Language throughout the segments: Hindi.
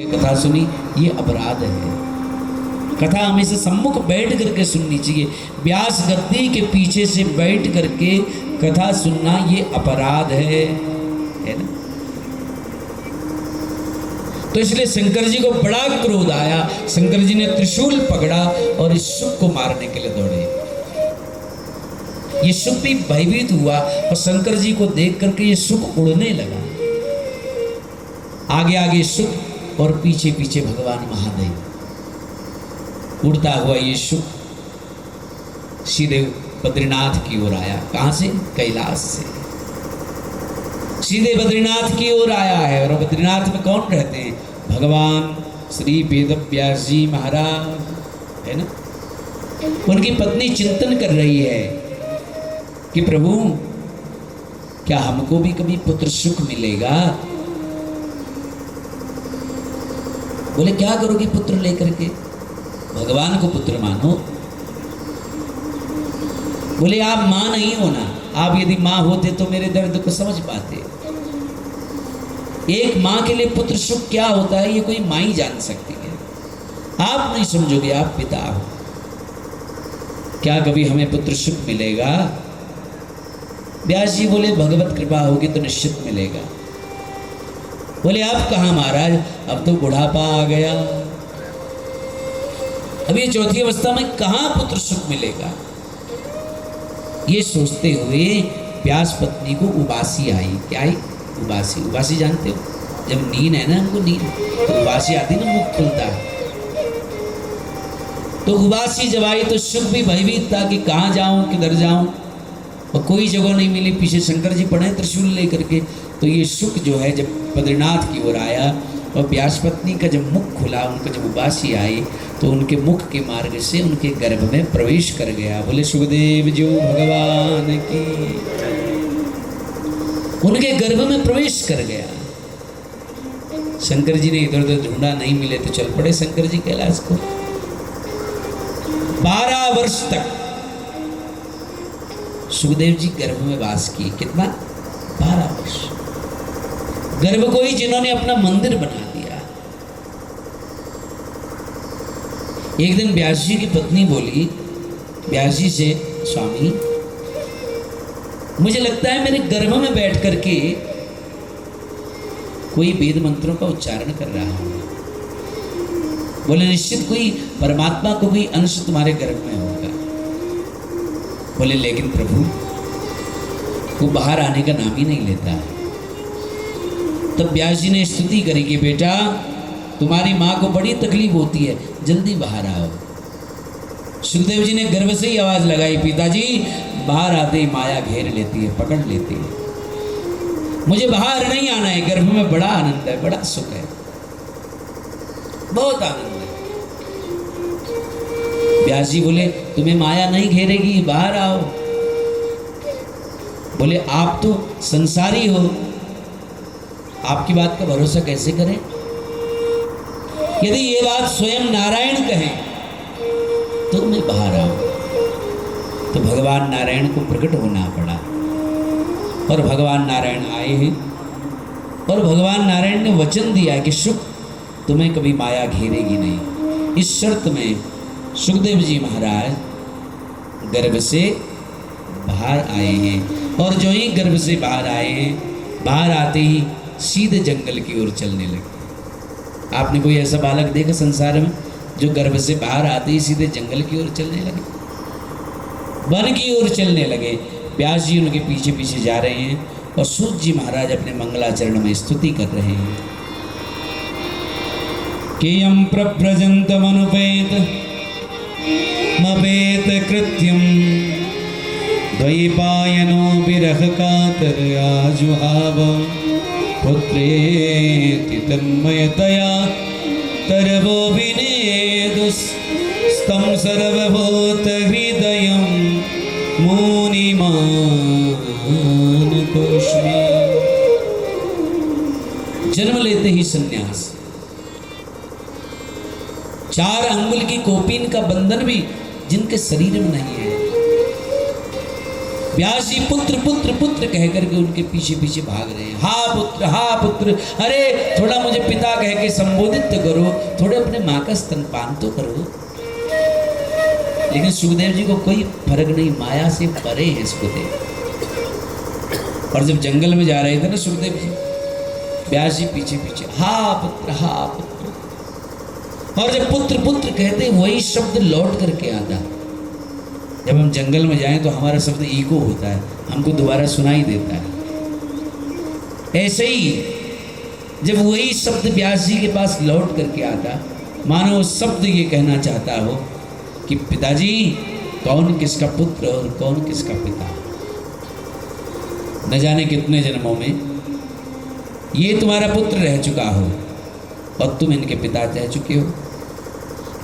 कथा सुनी, ये अपराध है। कथा हमेशा सम्मुख बैठ करके सुननी चाहिए। व्यास गद्दी के पीछे से बैठ करके कथा सुनना ये अपराध है ना। तो इसलिए शंकर जी को बड़ा क्रोध आया। शंकर जी ने त्रिशूल पकड़ा और इस शुक को मारने के लिए दौड़े। ये शुक भी भयभीत हुआ और शंकर जी को देख करके ये शुक उड़ने लगा। आगे आगे शुक और पीछे पीछे भगवान महादेव। उड़ता हुआ ये शुक सीधे बद्रीनाथ की ओर आया। कहां से? कैलाश से सीधे बद्रीनाथ की ओर आया है। और बद्रीनाथ में कौन रहते हैं? भगवान श्री वेदव्यास जी महाराज है ना। उनकी पत्नी चिंतन कर रही है कि प्रभु क्या हमको भी कभी पुत्र सुख मिलेगा? बोले क्या करोगे पुत्र लेकर के? भगवान को पुत्र मानो। बोले आप मां नहीं हो ना, आप यदि मां होते तो मेरे दर्द को समझ पाते। एक मां के लिए पुत्र सुख क्या होता है ये कोई मां ही जान सकती है। आप नहीं समझोगे, आप पिता हो। क्या कभी हमें पुत्र सुख मिलेगा? व्यास जी बोले भगवत कृपा होगी तो निश्चित मिलेगा। बोले आप कहाँ महाराज? अब तो बुढ़ापा आ गया, अब ये चौथी अवस्था में कहाँ पुत्र सुख मिलेगा? ये सोचते हुए व्यास पत्नी को उबासी आई। क्या आई? उबासी। उबासी जानते हो? जब नींद है ना, हमको नींद तो उबासी आती ना, मुख खुलता है। तो उबासी जब आई तो सुख भी भयभीत था कि कहाँ जाऊं, किधर जाऊं, और कोई जगह नहीं मिली। पीछे शंकर जी पड़े त्रिशूल लेकर के। तो ये सुख जो है जब बद्रीनाथ की ओर आया और व्यास पत्नी का जब मुख खुला, उनका जब उबासी आई तो उनके मुख के मार्ग से उनके गर्भ में प्रवेश कर गया। बोले सुखदेव जी भगवान की। उनके गर्भ में प्रवेश कर गया। शंकर जी ने इधर उधर ढूंढा, नहीं मिले तो चल पड़े शंकर जी कैलाश को। 12 वर्ष तक सुखदेव जी गर्भ में वास किए। कितना? 12 वर्ष। गर्भ को ही जिन्होंने अपना मंदिर बना दिया। एक दिन व्यास जी की पत्नी बोली व्यास जी से, स्वामी मुझे लगता है मेरे गर्भ में बैठ करके कोई वेद मंत्रों का उच्चारण कर रहा है। बोले निश्चित कोई परमात्मा को कोई अंश तुम्हारे गर्भ में होगा। बोले लेकिन प्रभु वो बाहर आने का नाम ही नहीं लेता है। तब व्यास जी ने स्तुति करी कि बेटा तुम्हारी माँ को बड़ी तकलीफ होती है, जल्दी बाहर आओ। सुखदेव जी ने गर्भ से ही आवाज लगाई, पिताजी बाहर आते ही माया घेर लेती है, पकड़ लेती है। मुझे बाहर नहीं आना है, गर्भ में बड़ा आनंद है, बड़ा सुख है, बहुत आनंद है। व्यास जी बोले तुम्हें माया नहीं घेरेगी, बाहर आओ। बोले आप तो संसारी हो, आपकी बात का भरोसा कैसे करें? यदि ये बात स्वयं नारायण कहें तो मैं बाहर आऊं। तो भगवान नारायण को प्रकट होना पड़ा और भगवान नारायण आए हैं। और भगवान नारायण ने वचन दिया कि सुख तुम्हें कभी माया घेरेगी नहीं। इस शर्त में सुखदेव जी महाराज गर्भ से बाहर आए हैं। और जो ही गर्भ से बाहर आए हैं, बाहर आते ही सीधे जंगल की ओर चलने लगे। आपने कोई ऐसा बालक देखा संसार में जो गर्भ से बाहर आते ही सीधे जंगल की ओर चलने लगे? वन की ओर चलने लगे। व्यास जी उनके पीछे पीछे जा रहे हैं और सूत जी महाराज अपने मंगलाचरण में स्तुति कर रहे हैं कि यम प्रव्रजंत मनुपेत मपेत कृत्यम द्वैपायनो विरह कातर आजुहाव पुत्रेति तन्मयतया तरवो विनेदुस्तं सर्वभूत हृदयं मुनिमान कोष्मी। जन्म लेते ही संन्यास। 4 अंगुल की कोपीन का बंधन भी जिनके शरीर में नहीं है, व्यास जी पुत्र पुत्र पुत्र कह करके उनके पीछे पीछे भाग रहे हैं। हा पुत्र, अरे थोड़ा मुझे पिता कह के संबोधित तो करो, थोड़े अपने माँ का स्तनपान तो करो। लेकिन सुखदेव जी को कोई फर्क नहीं, माया से परे है सुखदेव। और जब जंगल में जा रहे थे ना सुखदेव जी, व्यास जी पीछे पीछे हा पुत्र, हा पुत्र। और जब पुत्र पुत्र कहते वही शब्द लौट करके आता। जब हम जंगल में जाएं तो हमारा शब्द ईको होता है, हमको दोबारा सुनाई देता है। ऐसे ही जब वही शब्द व्यास जी के पास लौट करके आता, मानो वो शब्द ये कहना चाहता हो कि पिताजी कौन किसका पुत्र और कौन किसका पिता। न जाने कितने जन्मों में ये तुम्हारा पुत्र रह चुका हो और तुम इनके पिता रह चुके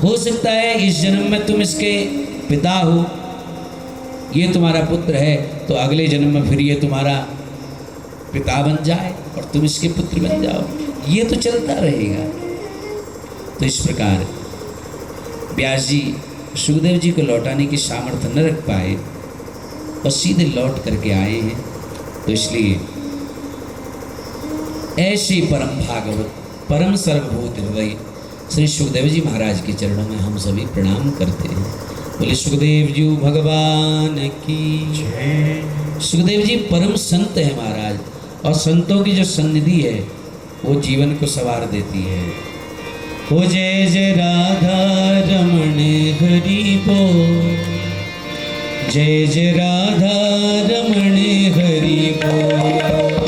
हो सकता है इस जन्म में तुम इसके पिता हो, ये तुम्हारा पुत्र है, तो अगले जन्म में फिर ये तुम्हारा पिता बन जाए और तुम इसके पुत्र बन जाओ। ये तो चलता रहेगा। तो इस प्रकार व्यास जी सुखदेव जी को लौटाने की सामर्थ्य न रख पाए और सीधे लौट करके आए हैं। तो इसलिए ऐसे परम भागवत परम सर्वभूत हृदय श्री सुखदेव जी महाराज के चरणों में हम सभी प्रणाम करते हैं। बोले सुखदेव जी भगवान की। सुखदेव जी परम संत है महाराज, और संतों की जो सन्निधि है वो जीवन को संवार देती है। हो जय जय राधा रमण हरि बोल, जय जय राधा रमण हरि बोल,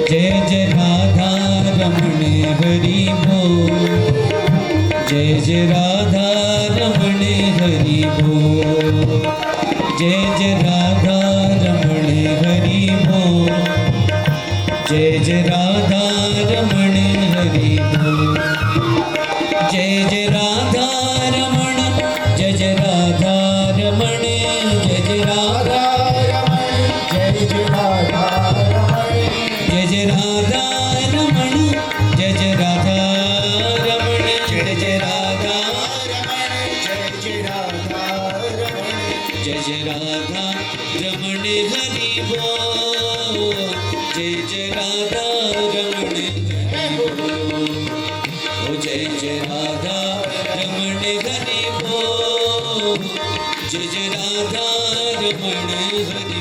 जय जय राधा रमण हरि बोल, जय जय राधा रमण हरि बोल, जय जय राधा रमण हरि बोल, जय जय राधा रमण हरि बोल, जय जय राधा रमण, जय जय राधा रमण, जय जय राधा रमण, जय जय राधा रमण, जय जय राधा रमण, जय जय राधा रमण, जय जय राधा रमण, जय जय राधा रमण, जय जय राधा रमण हरि बोल, जय जय राधा रमण हरि बोल, जय जय राधा रमण हरि बोल, जय जय राधा रमण हरि